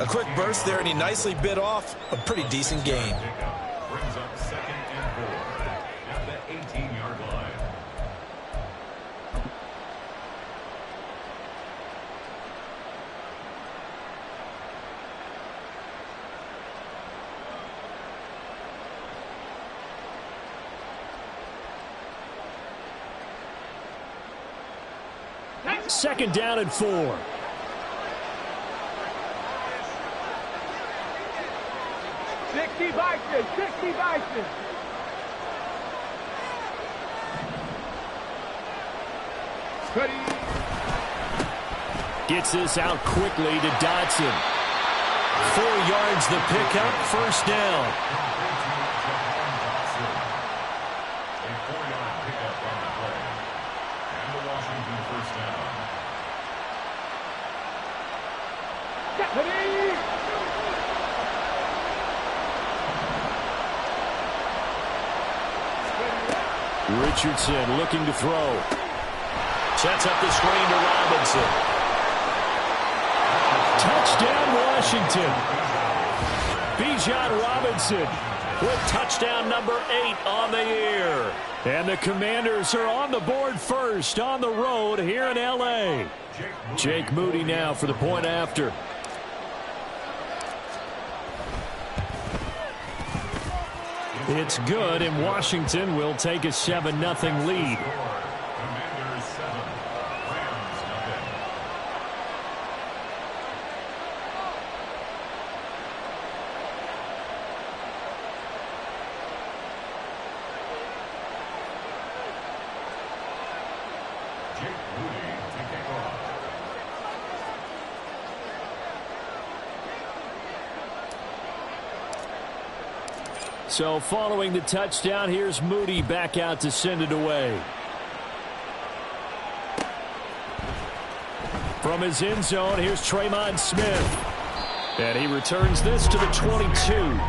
A quick burst there, and he nicely bit off a pretty decent gain. Brings up 2nd and 4 at the 18-yard line. Second down and 4. Gets this out quickly to Dotson. 4 yards the pickup, first down. A 4-yard pickup on the play. And the Washington first down. Richardson looking to throw. Sets up the screen to Robinson. Touchdown, Washington. Bijan Robinson with touchdown number 8 on the year. And the Commanders are on the board first on the road here in L.A. Jake Moody now for the point after. It's good, and Washington will take a 7-0 lead. Commanders 7, Rams nothing. Jake Moody to kick off. So following the touchdown, here's Moody back out to send it away. From his end zone, here's Tremon Smith. And he returns this to the 22.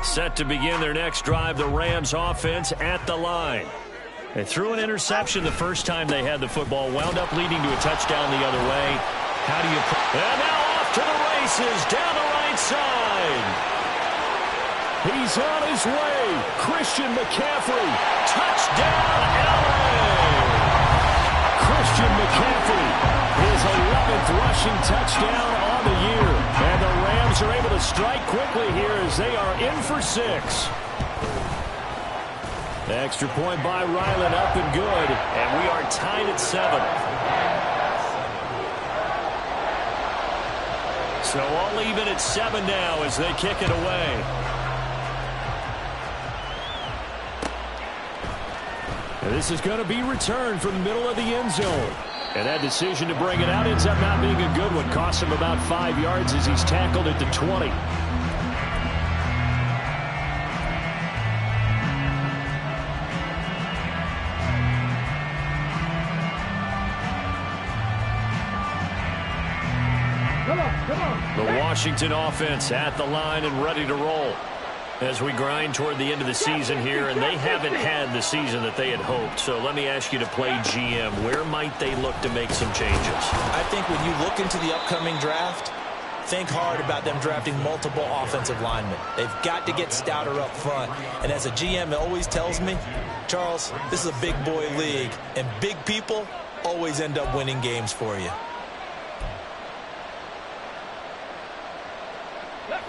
Set to begin their next drive, the Rams offense at the line. They threw an interception the first time they had the football, wound up leading to a touchdown the other way. How do you... And now off to the races, down the right side. He's on his way. Christian McCaffrey. Touchdown, LA. Christian McCaffrey, his 11th rushing touchdown on the year. And the Rams are able to strike quickly here as they are in for 6. The extra point by Ryland up and good. And we are tied at 7. So all even at 7 now as they kick it away. And this is going to be returned from the middle of the end zone. And that decision to bring it out ends up not being a good one. Costs him about 5 yards as he's tackled at the 20. The Washington offense at the line and ready to roll as we grind toward the end of the season here, and they haven't had the season that they had hoped. So let me ask you to play GM. Where might they look to make some changes? I think when you look into the upcoming draft, think hard about them drafting multiple offensive linemen. They've got to get stouter up front. And as a GM, it always tells me, Charles, this is a big boy league, and big people always end up winning games for you.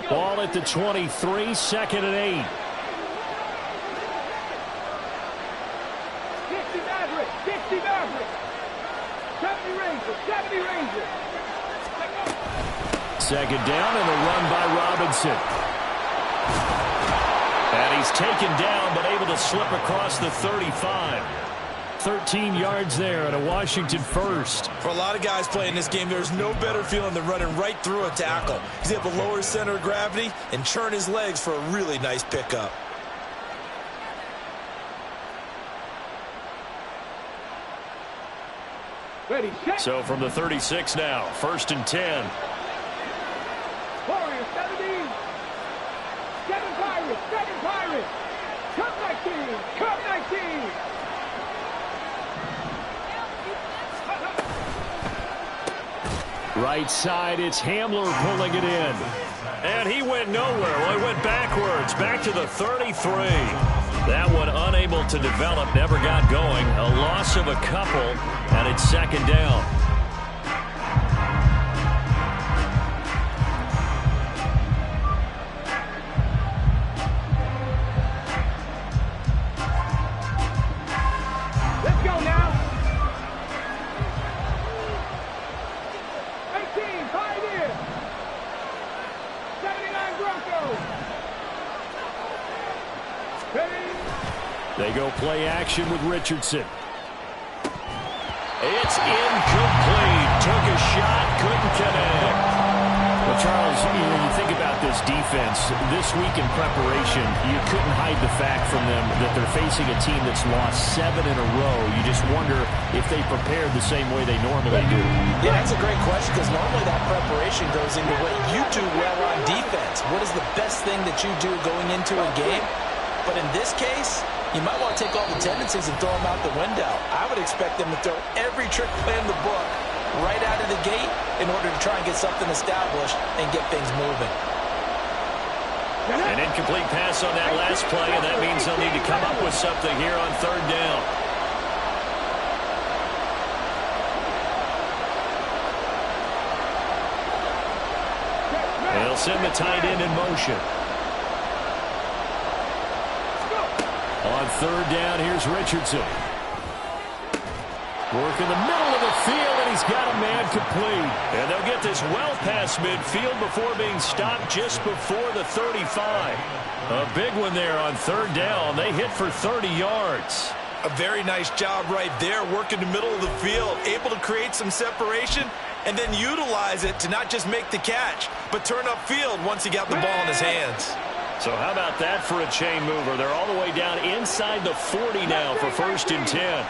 Ball at the 23, 2nd and 8. Second down and a run by Robinson. And he's taken down but able to slip across the 35. 13 yards there and a Washington first. For a lot of guys playing this game, there's no better feeling than running right through a tackle. He's able to lower his center of gravity and churn his legs for a really nice pickup. So from the 36 now, 1st and 10. Warriors 17. 7 Pirates. 7 Pirates. Come 19. Come 19. Right side, it's Hamler pulling it in. And he went nowhere. Well, he went backwards, back to the 33. That one unable to develop, never got going. A loss of a couple, and it's 2nd down. Let's go now. 18, Pioneer. 79 Broncos. Ready? They go play action with Richardson. It's incomplete. Took a shot, couldn't connect. Well, Charles, you think about this defense. This week in preparation, you couldn't hide the fact from them that they're facing a team that's lost 7 in a row. You just wonder if they prepared the same way they normally do. Yeah, that's a great question because normally that preparation goes into what you do well on defense. What is the best thing that you do going into a game? But in this case, you might want to take all the tendencies and throw them out the window. I would expect them to throw every trick play in the book right out of the gate in order to try and get something established and get things moving. An incomplete pass on that last play, and that means they'll need to come up with something here on 3rd down. They'll send the tight end in motion. On 3rd down, here's Richardson. Work in the middle of the field, and he's got a man complete. And they'll get this well past midfield before being stopped just before the 35. A big one there on 3rd down. They hit for 30 yards. A very nice job right there, working the middle of the field, able to create some separation, and then utilize it to not just make the catch, but turn upfield once he got the ball in his hands. So how about that for a chain mover? They're all the way down inside the 40 now for 1st and 10.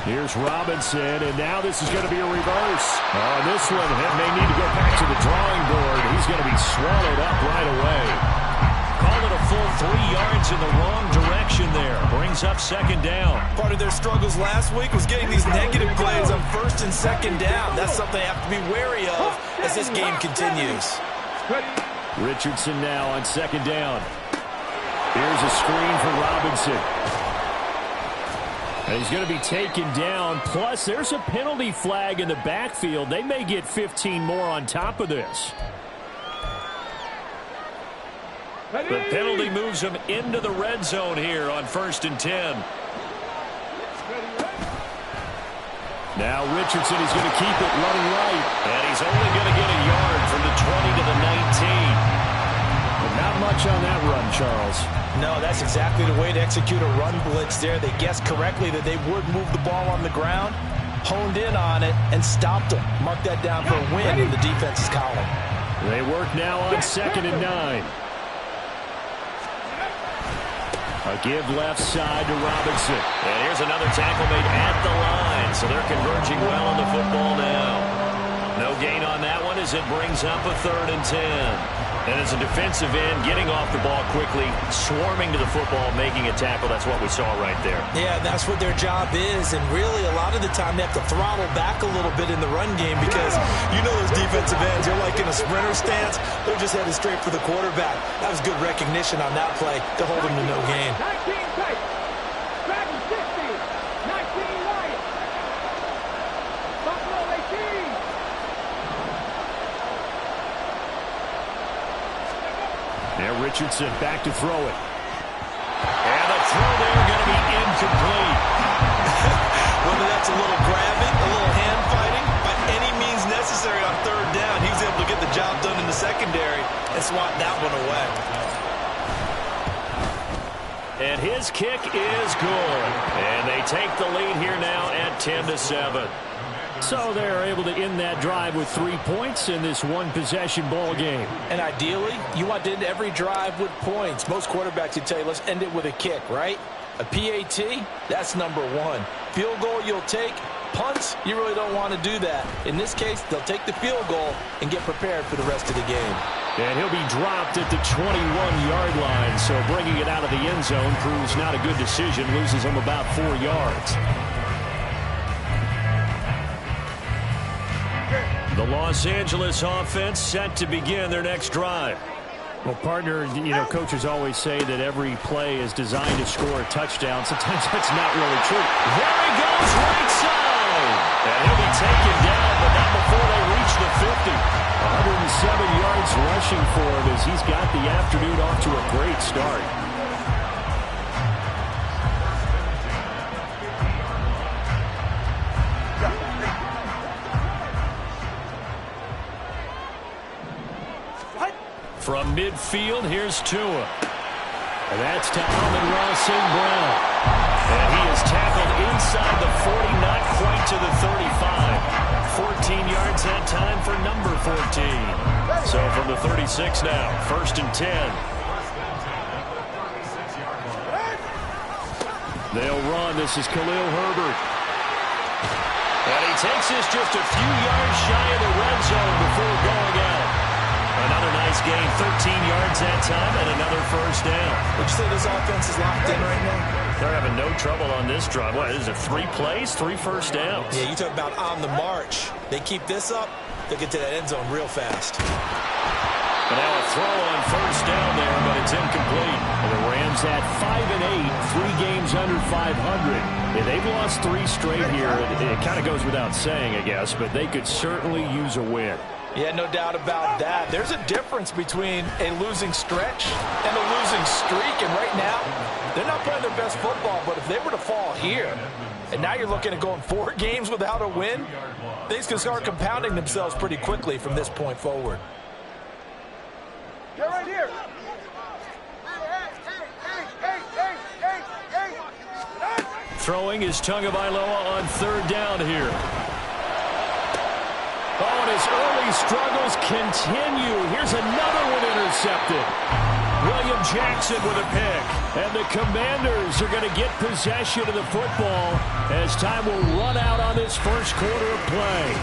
Here's Robinson, and now this is going to be a reverse. On this one, he may need to go back to the drawing board. He's going to be swallowed up right away. Call it a full 3 yards in the wrong direction there. Brings up 2nd down. Part of their struggles last week was getting these negative plays on 1st and 2nd down. That's something they have to be wary of as this game continues. Richardson now on 2nd down. Here's a screen for Robinson. And he's going to be taken down. Plus, there's a penalty flag in the backfield. They may get 15 more on top of this. The penalty moves him into the red zone here on 1st and 10. Now Richardson is going to keep it running right. And he's only going to get a yard from the 20 to the 19. But not much on that run, Charles. No, that's exactly the way to execute a run blitz there. They guessed correctly that they would move the ball on the ground, honed in on it, and stopped them. Mark that down for a win in the defense's column. They work now on 2nd and 9. A give left side to Robinson. And here's another tackle made at the line. So they're converging well on the football now. No gain on that one as it brings up a 3rd and 10. And as a defensive end, getting off the ball quickly, swarming to the football, making a tackle. That's what we saw right there. Yeah, that's what their job is. And really, a lot of the time, they have to throttle back a little bit in the run game because you know those defensive ends, they're like in a sprinter stance. They're just headed straight for the quarterback. That was good recognition on that play to hold them to no gain. 19 Titans. Dragon 60. 19 Lions. Buffalo 18. Now Richardson back to throw it. And the throw there going to be incomplete. Whether that's a little grabbing, a little hand fighting, by any means necessary on 3rd down, he was able to get the job done in the secondary and swat that one away. And his kick is good. And they take the lead here now at 10-7. So they're able to end that drive with 3 points in this one-possession ball game. And ideally, you want to end every drive with points. Most quarterbacks would tell you, let's end it with a kick, right? A PAT, that's number one. Field goal you'll take. Punts, you really don't want to do that. In this case, they'll take the field goal and get prepared for the rest of the game. And he'll be dropped at the 21-yard line, so bringing it out of the end zone proves not a good decision, loses him about 4 yards. The Los Angeles offense set to begin their next drive. Well, partner, coaches always say that every play is designed to score a touchdown. Sometimes that's not really true. There he goes, right side. And he'll be taken down, but not before they reach the 50. 107 yards rushing for him as he's got the afternoon off to a great start. From midfield, here's Tua. And that's to Amon-Ra St. Brown. And he is tackled inside the 40, not quite to the 35. 14 yards that time for number 14. So from the 36 now, 1st and 10. They'll run. This is Khalil Herbert. And he takes this just a few yards shy of the red zone before going out. Another nice gain, 13 yards that time, and another first down. Would you say this offense is locked in right now? They're having no trouble on this drive. What, is it 3 plays, 3 first downs? Yeah, you talk about on the march. They keep this up, they'll get to that end zone real fast. And now a throw on first down there, but it's incomplete. And the Rams at 5-8, 3 games under 500. Yeah, they've lost 3 straight here. It kind of goes without saying, I guess, but they could certainly use a win. Yeah, no doubt about that. There's a difference between a losing stretch and a losing streak. And right now, they're not playing their best football. But if they were to fall here, and now you're looking at going 4 games without a win, things can start compounding themselves pretty quickly from this point forward. Get right here. Throwing is Tagovailoa on 3rd down here. Oh, and his early struggles continue. Here's another one intercepted. William Jackson with a pick. And the Commanders are going to get possession of the football as time will run out on this first quarter of play.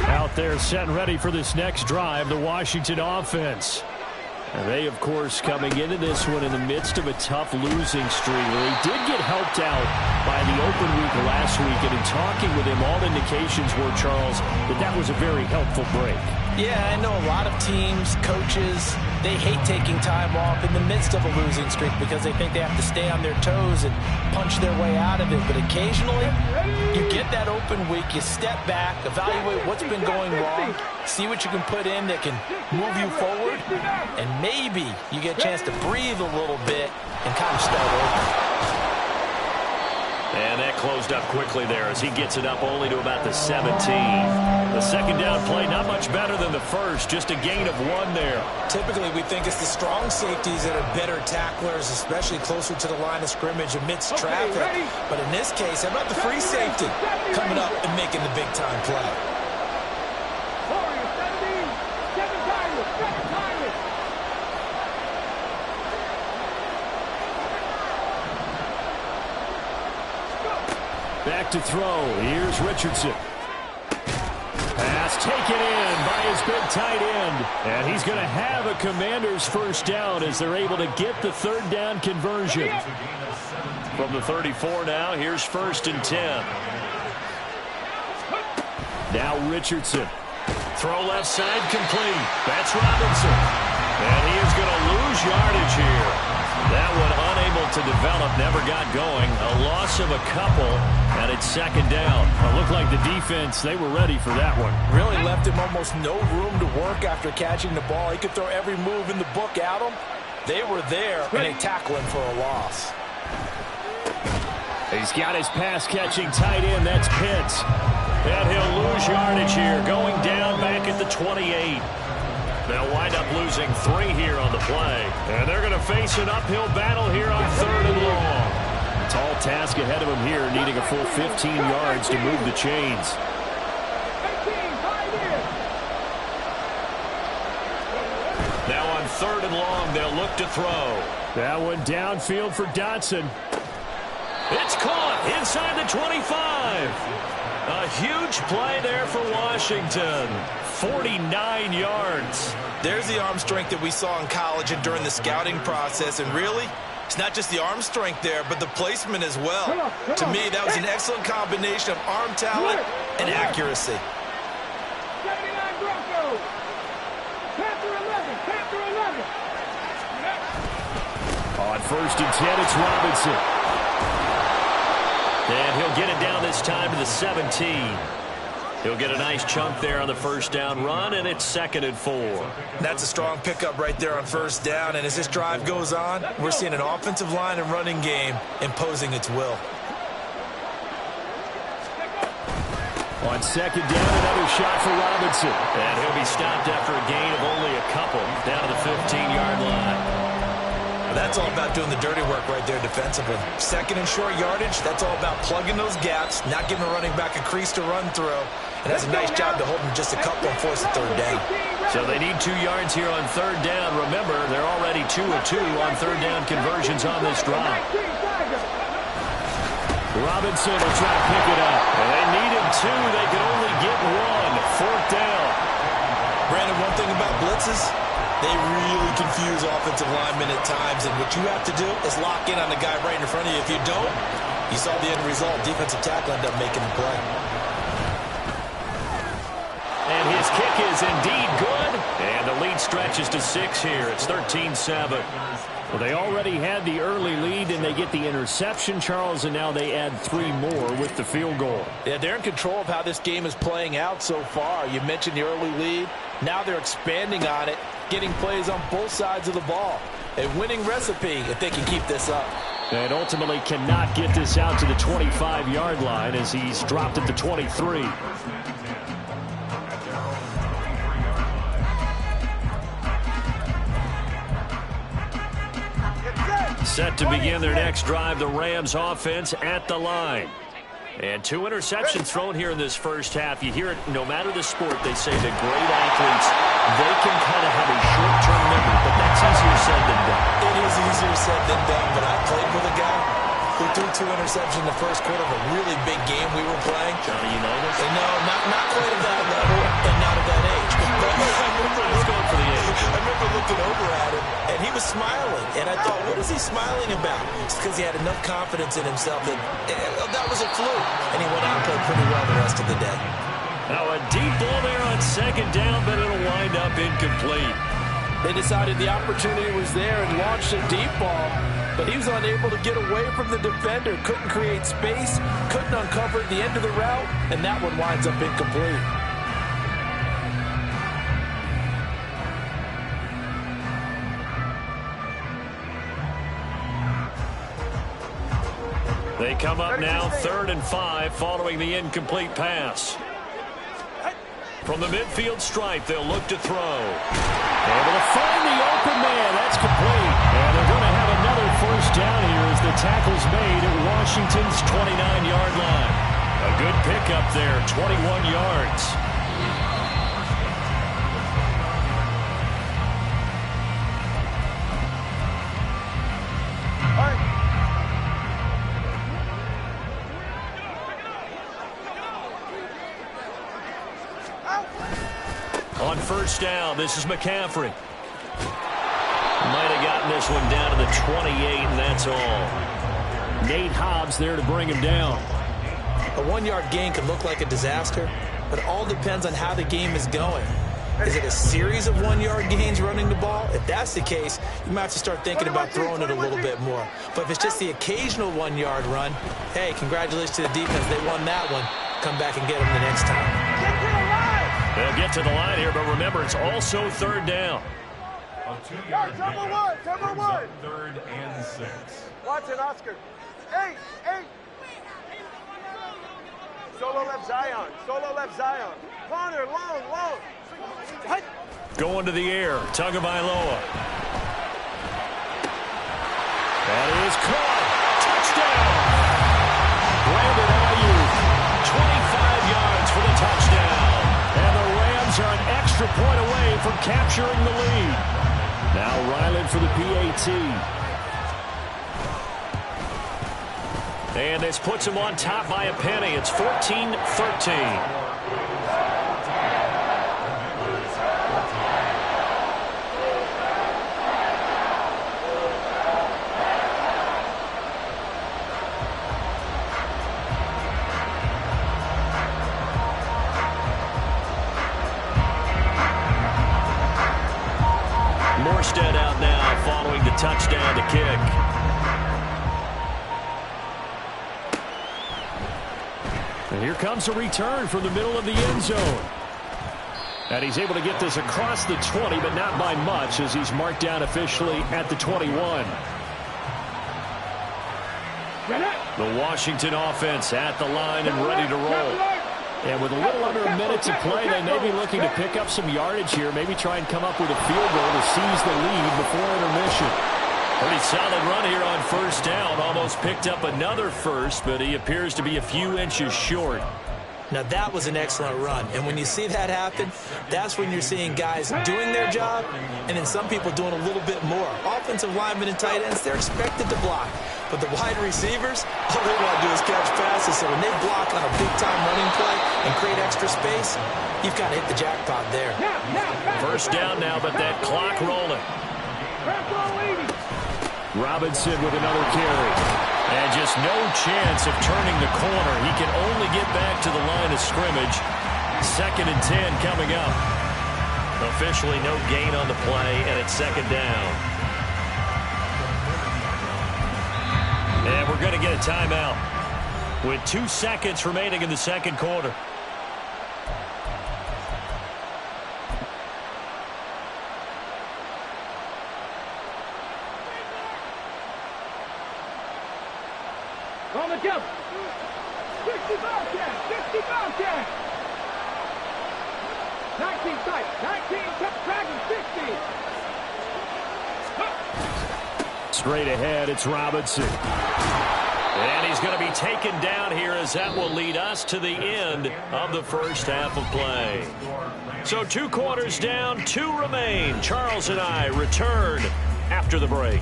Out there set and ready for this next drive, the Washington offense. And they, of course, coming into this one in the midst of a tough losing streak. They did get helped out by the open week last week, and in talking with him, all indications were, Charles, that was a very helpful break. Yeah, I know a lot of teams, coaches, they hate taking time off in the midst of a losing streak because they think they have to stay on their toes and punch their way out of it. But occasionally, you get that open week, you step back, evaluate what's been going wrong, see what you can put in that can move you forward, and maybe you get a chance to breathe a little bit and kind of start over. And that closed up quickly there as he gets it up only to about the 17. The second down play, not much better than the first, just a gain of 1 there. Typically, we think it's the strong safeties that are better tacklers, especially closer to the line of scrimmage amidst traffic. But in this case, how about the free safety coming up and making the big-time play? Back to throw. Here's Richardson. Pass taken in by his big tight end. And he's going to have a Commanders first down as they're able to get the 3rd down conversion. From the 34 now, here's 1st and 10. Now Richardson. Throw left side complete. That's Robinson. And he is going to lose yardage here. That one unable to develop, never got going. A loss of a couple, and it's 2nd down. It looked like the defense, they were ready for that one. Really left him almost no room to work after catching the ball. He could throw every move in the book at him. They were there, and they tackle him for a loss. He's got his pass-catching tight end. That's Pitts. And he'll lose yardage here, going down back at the 28. They'll wind up losing 3 here on the play. And they're going to face an uphill battle here on 3rd and long. Tall task ahead of him here, needing a full 15 yards to move the chains. Now on 3rd and long, they'll look to throw. That one downfield for Dotson. It's caught inside the 25. A huge play there for Washington. 49 yards. There's the arm strength that we saw in college and during the scouting process. And really, it's not just the arm strength there, but the placement as well. To me, that was an excellent combination of arm talent and accuracy. 79 Broncos. Panther 11. Panther 11. On 1st and 10, it's Robinson. And he'll get it down this time to the 17. He'll get a nice chunk there on the 1st down run, and it's 2nd and 4. That's a strong pickup right there on 1st down. And as this drive goes on, we're seeing an offensive line and running game imposing its will. On 2nd down, another shot for Robinson. And he'll be stopped after a gain of only a couple down to the 15-yard line. That's all about doing the dirty work right there defensively. 2nd and short yardage, that's all about plugging those gaps, not giving a running back a crease to run through, and that's a nice job to hold him just a couple and force a 3rd down. So they need 2 yards here on 3rd down. Remember, they're already 2 of 2 on 3rd down conversions on this drive. Robinson will try to pick it up. And they needed 2. They could only get 1. 4th down. Brandon, one thing about blitzes, they really confuse offensive linemen at times, and what you have to do is lock in on the guy right in front of you. If you don't, you saw the end result. Defensive tackle ended up making the play. And his kick is indeed good. And the lead stretches to 6 here. It's 13-7. Well, they already had the early lead, and they get the interception, Charles, and now they add 3 more with the field goal. Yeah, they're in control of how this game is playing out so far. You mentioned the early lead. Now they're expanding on it, getting plays on both sides of the ball. A winning recipe if they can keep this up. And ultimately cannot get this out to the 25-yard line as he's dropped at the 23. Set to begin their next drive, the Rams offense at the line. And 2 interceptions thrown here in this first half. You hear it no matter the sport, they say that great athletes, they can kind of have a short-term memory, but that's easier said than done. It is easier said than done, but I played with a guy who threw 2 interceptions in the first quarter of a really big game we were playing. Johnny Unitas? And no, not quite at that level and not at that age. But Let's go for the age. I remember looking over at him, and he was smiling. And I thought, what is he smiling about? It's because he had enough confidence in himself that that was a fluke. And he went out and played pretty well the rest of the day. Now a deep ball there on 2nd down, but it'll wind up incomplete. They decided the opportunity was there and launched a deep ball, but he was unable to get away from the defender, couldn't create space, couldn't uncover the end of the route, and that one winds up incomplete. They come up now 3rd and 5 following the incomplete pass. From the midfield stripe, they'll look to throw. Able to find the open man. That's complete. And they're going to have another 1st down here as the tackle's made at Washington's 29-yard line. A good pickup there, 21 yards. On 1st down, this is McCaffrey. Might have gotten this one down to the 28, and that's all. Nate Hobbs there to bring him down. A 1-yard gain could look like a disaster, but it all depends on how the game is going. Is it a series of 1-yard gains running the ball? If that's the case, you might have to start thinking about throwing it a little bit more. But if it's just the occasional 1-yard run, hey, congratulations to the defense. They won that one. Come back and get them the next time. They'll get to the line here, but remember, it's also 3rd down. A 2-yard gain. Number one. 3rd and 6. Watson, Oscar. 8. Solo left Zion. Corner, long. Going to the air, Tagovailoa. That is caught. Touchdown. Rams are an extra point away from capturing the lead. Now Ryland for the PAT. And this puts them on top by a penny. It's 14-13. Morstead out now following the touchdown to kick. And here comes a return from the middle of the end zone. And he's able to get this across the 20, but not by much, as he's marked down officially at the 21. The Washington offense at the line and ready to roll. And with a little under a minute to play, they may be looking to pick up some yardage here, maybe try and come up with a field goal to seize the lead before intermission. Pretty solid run here on first down. Almost picked up another first, but he appears to be a few inches short. Now, that was an excellent run. And when you see that happen, that's when you're seeing guys doing their job and then some people doing a little bit more. Offensive linemen and tight ends, they're expected to block. But the wide receivers, all they want to do is catch passes. So when they block on a big-time running play and create extra space, you've got to hit the jackpot there. First down now, but that clock rolling. Robinson with another carry. And just no chance of turning the corner. He can only get back to the line of scrimmage. 2nd and 10 coming up. Officially no gain on the play, and it's 2nd down. And we're going to get a timeout with 2 seconds remaining in the second quarter. On the jump. 60 Bobcat. 60 Bobcat. 19 tight. 19 top dragon. 60. Straight ahead, it's Robinson. And he's going to be taken down here, as that will lead us to the end of the first half of play. So 2 quarters down, 2 remain. Charles and I return after the break.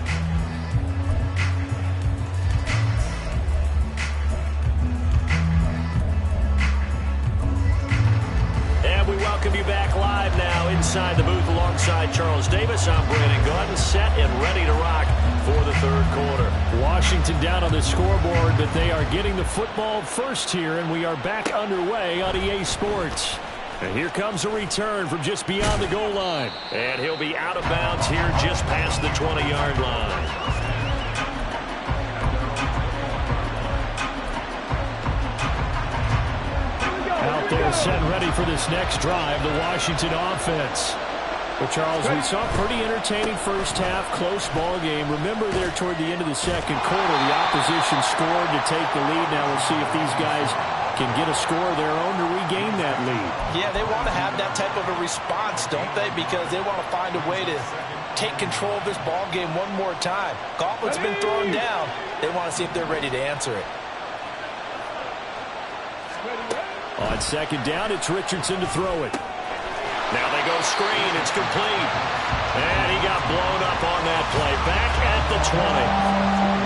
We welcome you back live now inside the booth alongside Charles Davis. I'm Brandon Gaudin, set and ready to rock for the third quarter. Washington down on the scoreboard, but they are getting the football first here, and we are back underway on EA Sports. And here comes a return from just beyond the goal line. And he'll be out of bounds here just past the 20-yard line. Out there set and ready for this next drive, the Washington offense. But, Charles, we saw a pretty entertaining first half, close ball game. Remember there toward the end of the second quarter, the opposition scored to take the lead. Now we'll see if these guys can get a score of their own to regain that lead. Yeah, they want to have that type of a response, don't they? Because they want to find a way to take control of this ball game one more time. Gauntlet's been thrown down. They want to see if they're ready to answer it. On second down, it's Richardson to throw it. Now they go screen. It's complete. And he got blown up on that play. Back at the 20.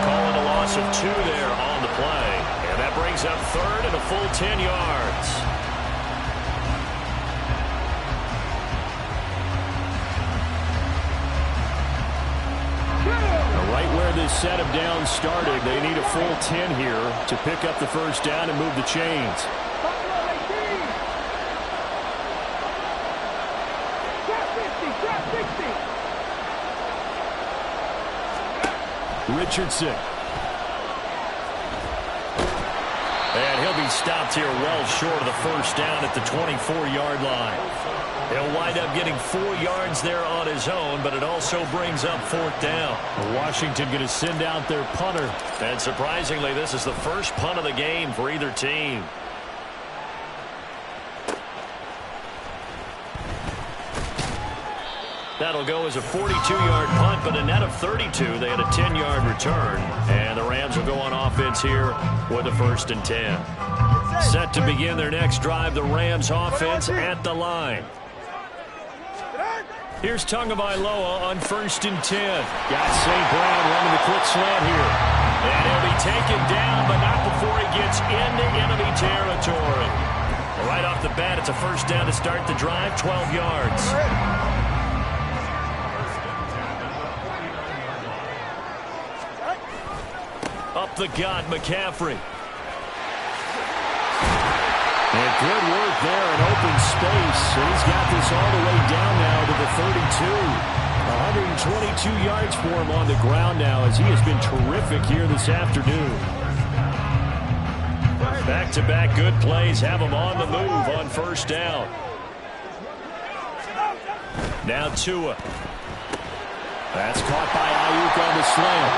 Calling a loss of 2 there on the play. And that brings up 3rd and a full 10 yards. Right where this set of downs started, they need a full 10 here to pick up the first down and move the chains. Richardson. And he'll be stopped here well short of the first down at the 24-yard line. He'll wind up getting 4 yards there on his own, but it also brings up 4th down. Washington going to send out their punter. And surprisingly, this is the first punt of the game for either team. That'll go as a 42-yard punt, but a net of 32. They had a 10-yard return. And the Rams will go on offense here with a 1st and 10. Set to begin their next drive, the Rams offense at the line. Here's Tagovailoa on 1st and 10. Got St. Brown running the quick slant here. And he'll be taken down, but not before he gets into enemy territory. Right off the bat, it's a 1st down to start the drive, 12 yards. Up the gut, McCaffrey. And good work there in open space. And he's got this all the way down now to the 32. 122 yards for him on the ground now as he has been terrific here this afternoon. Back-to-back good plays have him on the move on 1st down. Now Tua. That's caught by Ayuk on the slant.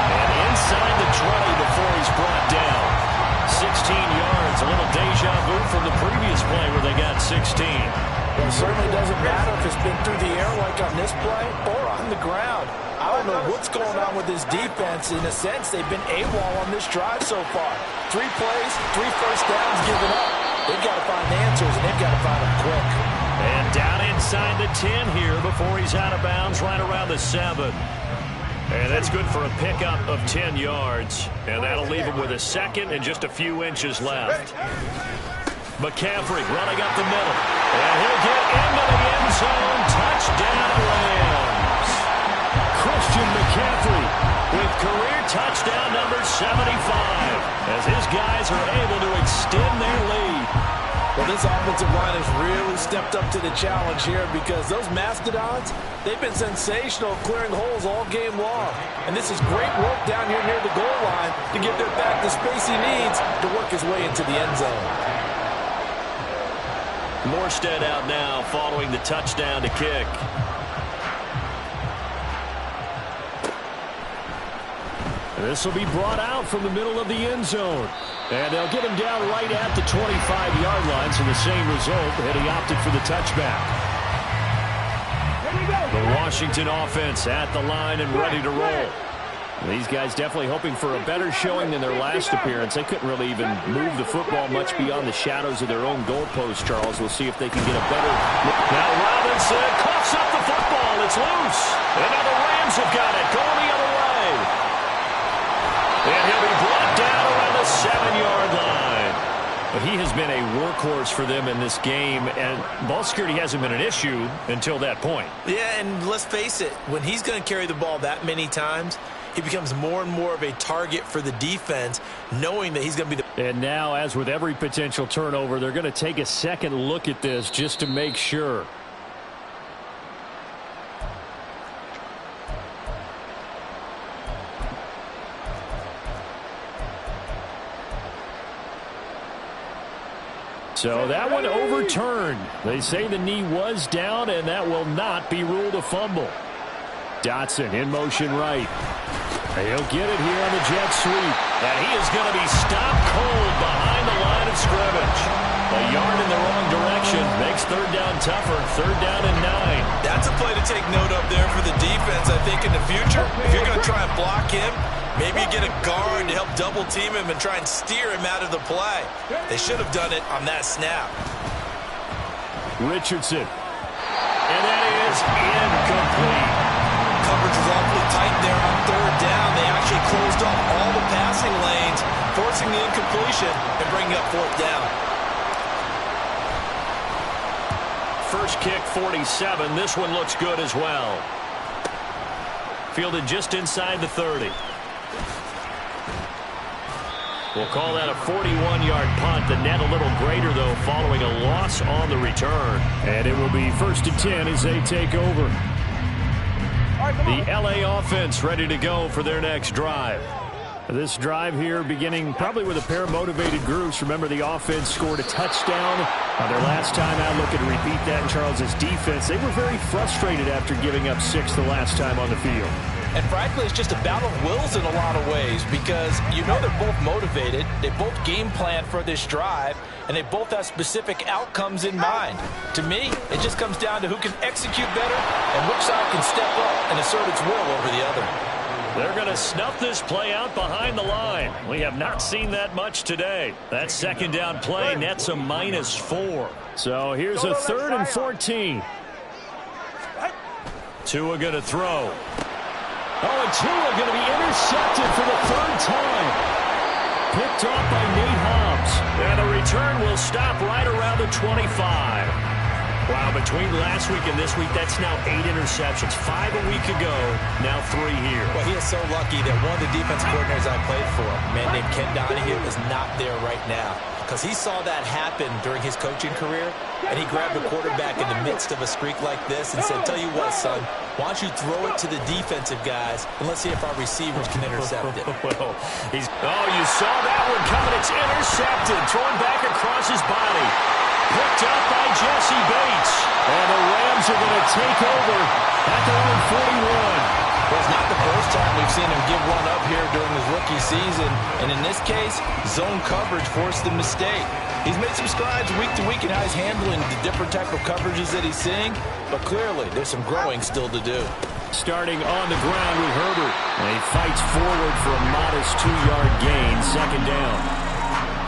And inside the 20 before he's brought down. 16 yards, a little deja vu from the previous play where they got 16. Well, it certainly doesn't matter if it's been through the air like on this play or on the ground. I don't know what's going on with this defense. In a sense, they've been AWOL on this drive so far. 3 plays, 3 first downs given up. They've got to find answers, and they've got to find them quick. And down inside the 10 here before he's out of bounds right around the 7. And that's good for a pickup of 10 yards. And that'll leave him with a 2nd and just a few inches left. McCaffrey running up the middle. And he'll get into the end zone. Touchdown, Rams. Christian McCaffrey with career touchdown number 75 as his guys are able to extend their lead. Well, this offensive line has really stepped up to the challenge here because those Mastodons, they've been sensational clearing holes all game long. And this is great work down here near the goal line to get their back the space he needs to work his way into the end zone. Morstead out now following the touchdown to kick. This will be brought out from the middle of the end zone. And they'll get him down right at the 25-yard line, so the same result, and he opted for the touchback. The Washington offense at the line and ready to roll. These guys definitely hoping for a better showing than their last appearance. They couldn't really even move the football much beyond the shadows of their own goalpost, Charles. We'll see if they can get a better look. Now Robinson coughs up the football. It's loose. And now the Rams have got it. Going the other way. And he'll be brought down around the 7-yard line. But he has been a workhorse for them in this game, and ball security hasn't been an issue until that point. Yeah, and let's face it, when he's going to carry the ball that many times, he becomes more and more of a target for the defense, knowing that he's going to be the... And now, as with every potential turnover, they're going to take a second look at this just to make sure. So that one overturned. They say the knee was down, and that will not be ruled a fumble. Dotson in motion right. He'll get it here on the jet sweep. And he is going to be stopped cold behind the line of scrimmage. A yard in the wrong direction makes 3rd down tougher. 3rd down and 9. That's a play to take note of there for the defense, I think, in the future. If you're going to try and block him, maybe you get a guard to help double team him and try and steer him out of the play. They should have done it on that snap. Richardson. And that is incomplete. Coverage was awfully tight there on 3rd down. They actually closed off all the passing lanes, forcing the incompletion and bringing up 4th down. First kick, 47. This one looks good as well. Fielded just inside the 30. We'll call that a 41-yard punt. The net a little greater, though, following a loss on the return. And it will be 1st and 10 as they take over. The L.A. offense ready to go for their next drive. This drive here beginning probably with a pair of motivated groups. Remember, the offense scored a touchdown on their last time out. Looking to repeat that in Charles's defense. They were very frustrated after giving up 6 the last time on the field. And frankly, it's just a battle of wills in a lot of ways because you know they're both motivated. They both game plan for this drive, and they both have specific outcomes in mind. To me, it just comes down to who can execute better and which side can step up and assert its will over the other. They're going to snuff this play out behind the line. We have not seen that much today. That 2nd down play nets a -4. So here's a 3rd and 14. Tua going to throw. Oh, and Tua going to be intercepted for the third time. Picked off by Nate Hobbs. And the return will stop right around the 25. Wow, between last week and this week, that's now 8 interceptions. 5 a week ago, now 3 here. Well, he is so lucky that one of the defense coordinators I played for, a man named Ken Donahue, is not there right now. Because he saw that happen during his coaching career, and he grabbed the quarterback in the midst of a streak like this and said, tell you what, son, why don't you throw it to the defensive guys, and let's see if our receivers can intercept it. Well, you saw that one coming. It's intercepted. Thrown back across his body. Picked up by Jesse Bates. And the Rams are going to take over at their own 41. Well, it's not the first time we've seen him give one up here during his rookie season. And in this case, zone coverage forced the mistake. He's made some strides week to week in how he's handling the different type of coverages that he's seeing. But clearly, there's some growing still to do. Starting on the ground with Herbert. And he fights forward for a modest 2-yard gain, second down.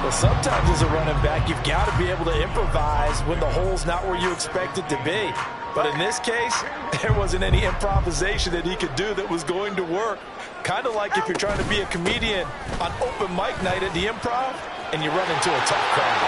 Well, sometimes as a running back, you've got to be able to improvise when the hole's not where you expect it to be. But in this case, there wasn't any improvisation that he could do that was going to work. Kind of like if you're trying to be a comedian on open mic night at the Improv and you run into a tough crowd.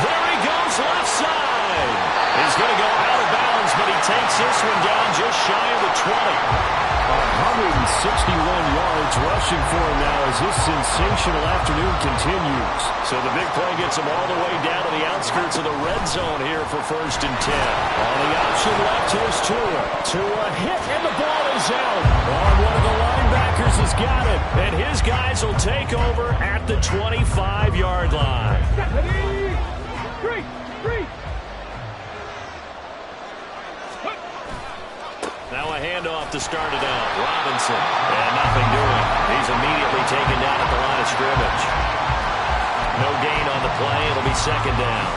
There he goes, left side. He's going to go out of bounds, but he takes this one down just shy of the 20. 161 yards rushing for him now as this sensational afternoon continues. So the big play gets him all the way down to the outskirts of the red zone here for 1st and 10. On the option left, here's Tua. Tua hit, and the ball is out. One of the linebackers has got it, and his guys will take over at the 25-yard line. Now a handoff to start it out. Robinson. And nothing doing. He's immediately taken down at the line of scrimmage. No gain on the play. It'll be second down.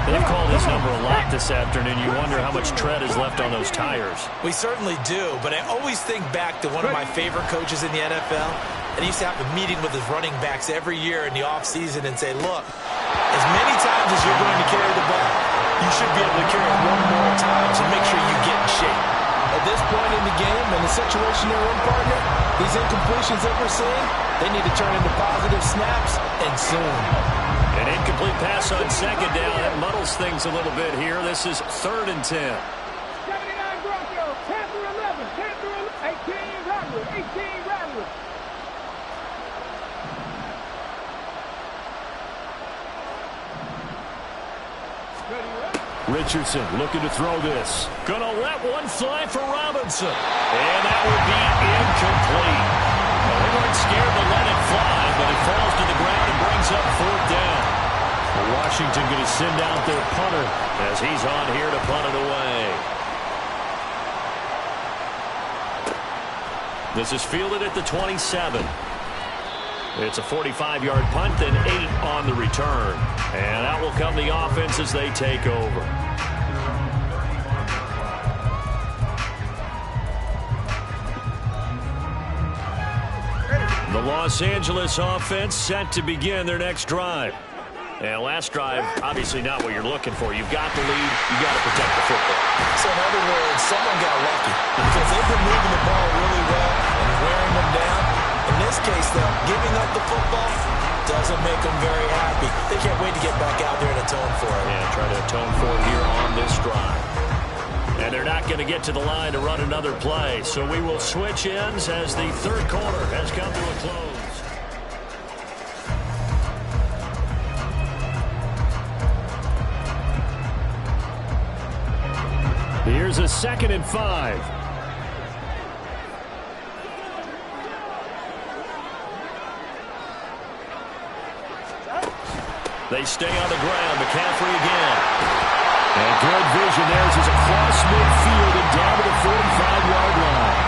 They've called this number a lot this afternoon. You wonder how much tread is left on those tires. We certainly do, but I always think back to one of my favorite coaches in the NFL. And he used to have a meeting with his running backs every year in the offseason and say, look, as many times as you're going to carry the ball, you should be able to carry it one more time, so make sure you get in shape. At this point in the game and the situation they're in, partner, these incompletions that we're seeing, they need to turn into positive snaps, and soon. An incomplete pass on second down. That muddles things a little bit here. This is 3rd and 10. 79 Broncos, 10 through 11, 10 through 18 Rattlers, 18 Rattlers. Richardson looking to throw this. Gonna let one fly for Robinson. And that would be incomplete. Well, they weren't scared to let it fly, but it falls to the ground and brings up 4th down. Well, Washington going to send out their punter as he's on here to punt it away. This is fielded at the 27. It's a 45-yard punt, then 8 on the return. And out will come the offense as they take over. The Los Angeles offense set to begin their next drive. And last drive, obviously not what you're looking for. You've got the lead. You've got to protect the football. So in other words, someone got lucky because they've been moving the ball really well and wearing them down. In this case, though, giving up the football doesn't make them very happy. They can't wait to get back out there and atone for it. Yeah, try to atone for it here on this drive. And they're not going to get to the line to run another play. So we will switch ends as the third quarter has come to a close. Here's a 2nd and 5. They stay on the ground. McCaffrey again. And good vision there as he's across midfield and down to the 45-yard line.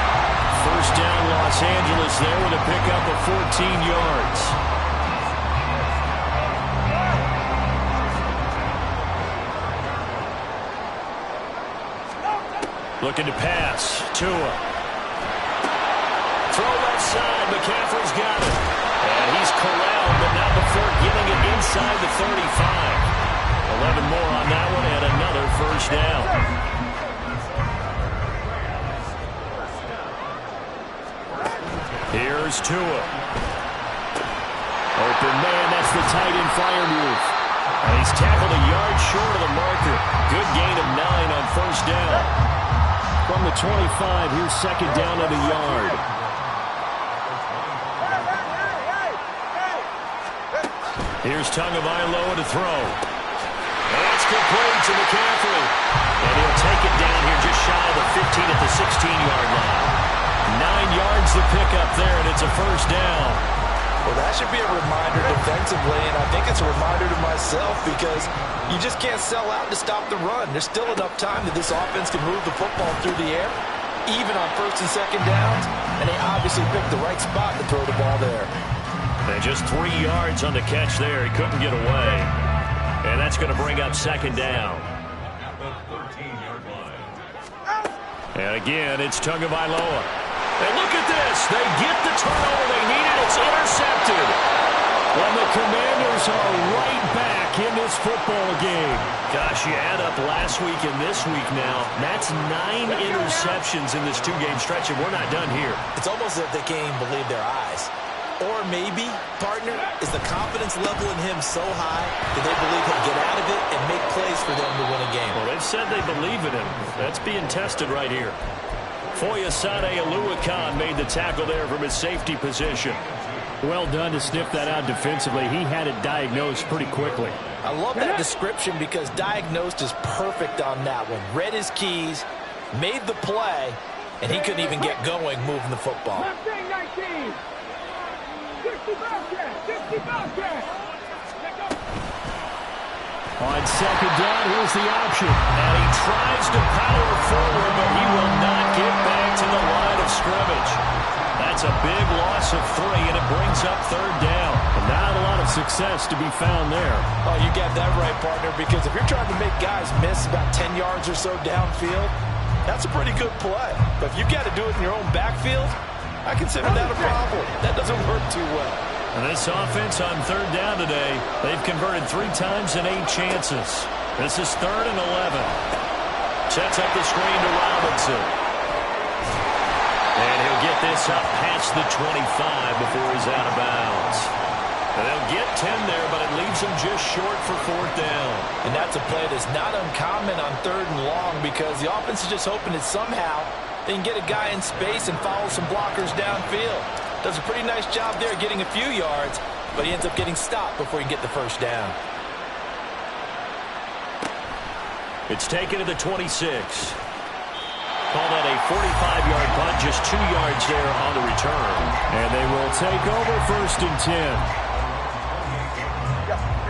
First down, Los Angeles there with a pickup of 14 yards. Looking to pass. Tua. Throw left side. McCaffrey's got it. And he's corralled, but not before getting it inside the 35. 11 more on that one and another first down. Here's Tua. Open man, that's the tight end flyer move. And he's tackled a yard short of the marker. Good gain of 9 on first down. From the 25, here's second down at a yard. Here's Tagovailoa to throw. That's complete to McCaffrey. And he'll take it down here just shy of the 15 at the 16-yard line. 9 yards to pick up there, and it's a first down. Well, that should be a reminder defensively, and I think it's a reminder to myself because you just can't sell out to stop the run. There's still enough time that this offense can move the football through the air, even on first and second downs, and they obviously picked the right spot to throw the ball there. And just 3 yards on the catch there. He couldn't get away. And that's going to bring up second down. And again, it's Tagovailoa. And look at this. They get the turnover they needed. It's intercepted. Well, the Commanders are right back in this football game. Gosh, you add up last week and this week now. That's 9 interceptions in this 2-game stretch, and we're not done here. It's almost as if they can't even believe their eyes. Or maybe, partner, is the confidence level in him so high that they believe he'll get out of it and make plays for them to win a game. Well, they've said they believe in him. That's being tested right here. Foyesade Oluwakan made the tackle there from his safety position. Well done to sniff that out defensively. He had it diagnosed pretty quickly. I love that description because diagnosed is perfect on that one. Read his keys, made the play, and he couldn't even get going moving the football. Left thing, 19. 60 Bobcats. On second down, here's the option. And he tries to power forward, but he will not get back to the line of scrimmage. That's a big loss of 3, and it brings up third down. Not a lot of success to be found there. Oh, you got that right, partner, because if you're trying to make guys miss about 10 yards or so downfield, that's a pretty good play. But if you've got to do it in your own backfield, I consider that a problem. That doesn't work too well. And this offense on third down today, they've converted 3 times in 8 chances. This is 3rd and 11. Sets up the screen to Robinson. And he'll get this up past the 25 before he's out of bounds. And they'll get 10 there, but it leaves them just short for 4th down. And that's a play that's not uncommon on 3rd and long because the offense is just hoping that somehow they can get a guy in space and follow some blockers downfield. Does a pretty nice job there getting a few yards, but he ends up getting stopped before he can get the first down. It's taken to the 26. Call that a 45-yard punt, just 2 yards there on the return. And they will take over 1st and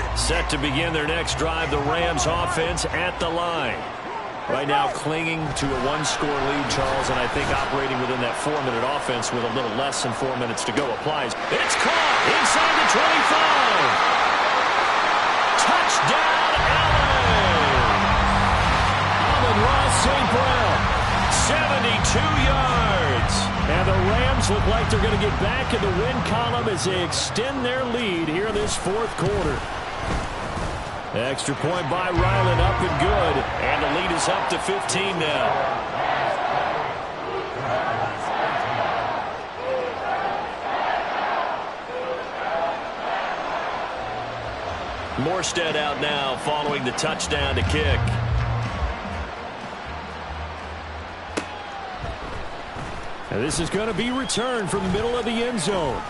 10. Set to begin their next drive, the Rams offense at the line. Right now clinging to a 1-score lead, Charles, and I think operating within that 4-minute offense with a little less than 4 minutes to go applies. It's caught inside the 25. Touchdown, Allen! Amon-Ra St. Brown. 72 yards. And the Rams look like they're going to get back in the win column as they extend their lead here in this 4th quarter. Extra point by Ryland, up and good. And the lead is up to 15 now. Morstead out now following the touchdown to kick. And this is going to be returned from the middle of the end zone.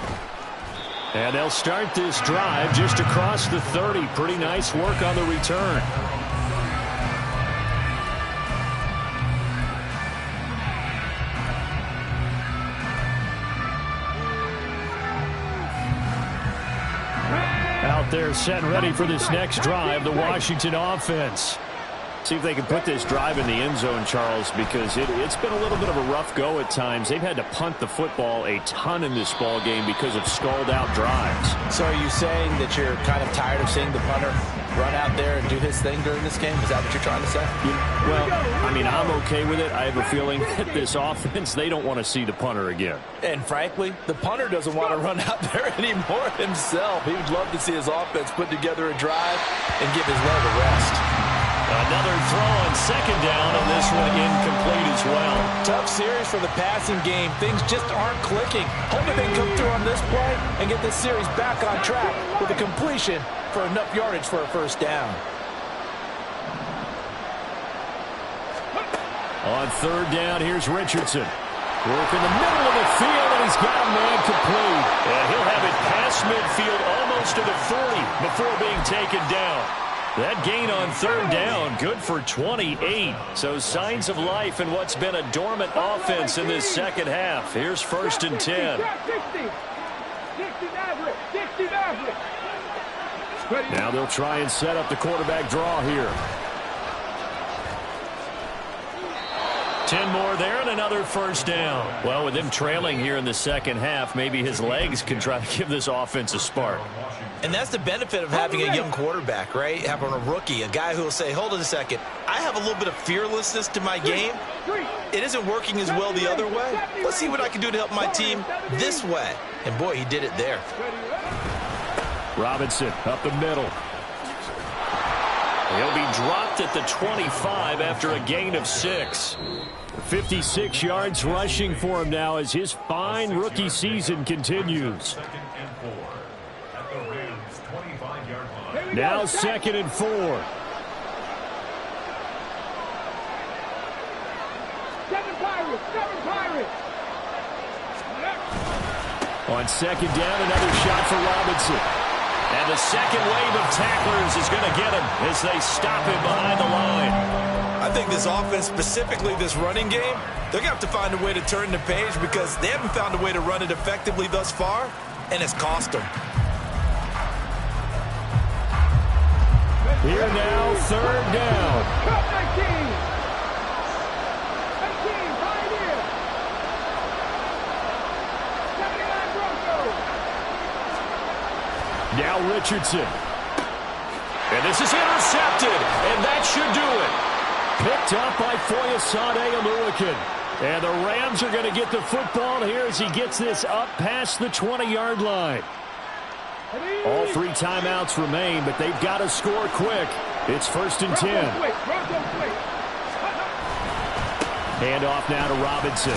And they'll start this drive just across the 30. Pretty nice work on the return. Out there set and ready for this next drive, the Washington offense. See if they can put this drive in the end zone, Charles, because it's been a little bit of a rough go at times. They've had to punt the football a ton in this ball game because of stalled-out drives. So are you saying that you're kind of tired of seeing the punter run out there and do his thing during this game? Is that what you're trying to say? Well, I mean, I'm okay with it. I have a feeling that this offense, they don't want to see the punter again. And frankly, the punter doesn't want to run out there anymore himself. He would love to see his offense put together a drive and give his leg a rest. Another throw on second down, and this one incomplete as well. Tough series for the passing game. Things just aren't clicking. Hoping they can come through on this play and get this series back on track with a completion for enough yardage for a first down. On third down, here's Richardson. Work in the middle of the field, and he's got a man complete. And he'll have it past midfield almost to the 40 before being taken down. That gain on third down, good for 28. So signs of life in what's been a dormant offense in this second half. Here's 1st and 10. Now they'll try and set up the quarterback draw here. 10 more there and another first down. Well, with them trailing here in the second half, maybe his legs can try to give this offense a spark. And that's the benefit of having a young quarterback, right? Having a rookie, a guy who will say, hold on a second, I have a little bit of fearlessness to my game. It isn't working as well the other way. Let's see what I can do to help my team this way. And, boy, he did it there. Robinson up the middle. He'll be dropped at the 25 after a gain of 6. 56 yards rushing for him now as his fine rookie season continues. Now 2nd and 4. 7 Pirates. On 2nd down, another shot for Robinson. And the second wave of tacklers is going to get him as they stop him behind the line. I think this offense, specifically this running game, they're going to have to find a way to turn the page because they haven't found a way to run it effectively thus far, and it's cost them. Here now, 3rd down. Now Richardson. And this is intercepted, and that should do it. Picked up by Foyesade Oluwakin. And the Rams are going to get the football here as he gets this up past the 20-yard line. All 3 timeouts remain, but they've got to score quick. It's 1st and 10. Hand off now to Robinson.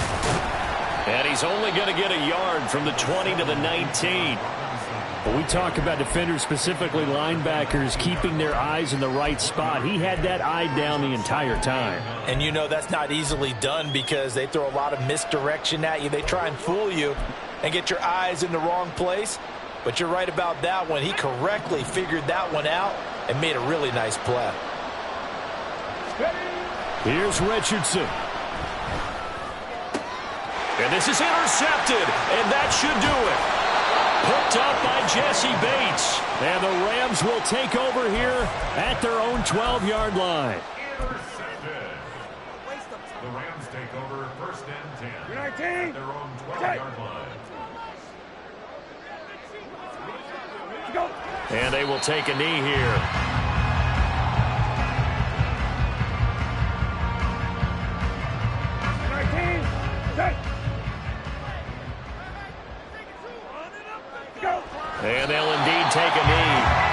And he's only going to get a yard from the 20 to the 19. When we talk about defenders, specifically linebackers, keeping their eyes in the right spot, he had that eye down the entire time. And you know that's not easily done because they throw a lot of misdirection at you. They try and fool you and get your eyes in the wrong place. But you're right about that one. He correctly figured that one out and made a really nice play. Here's Richardson. And this is intercepted, and that should do it. Hooked up by Jesse Bates. And the Rams will take over here at their own 12-yard line. Intercepted. The Rams take over 1st and 10 at their own 12-yard line. And they will take a knee here. And they'll indeed take a knee.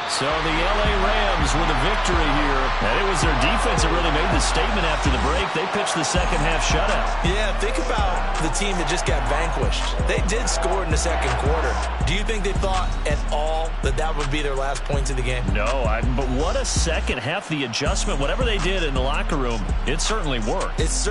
So the L.A. Rams with a victory here. And it was their defense that really made the statement after the break. They pitched the second half shutout. Yeah, think about the team that just got vanquished. They did score in the second quarter. Do you think they thought at all that that would be their last points of the game? No, but what a second half. The adjustment, whatever they did in the locker room, it certainly worked. It's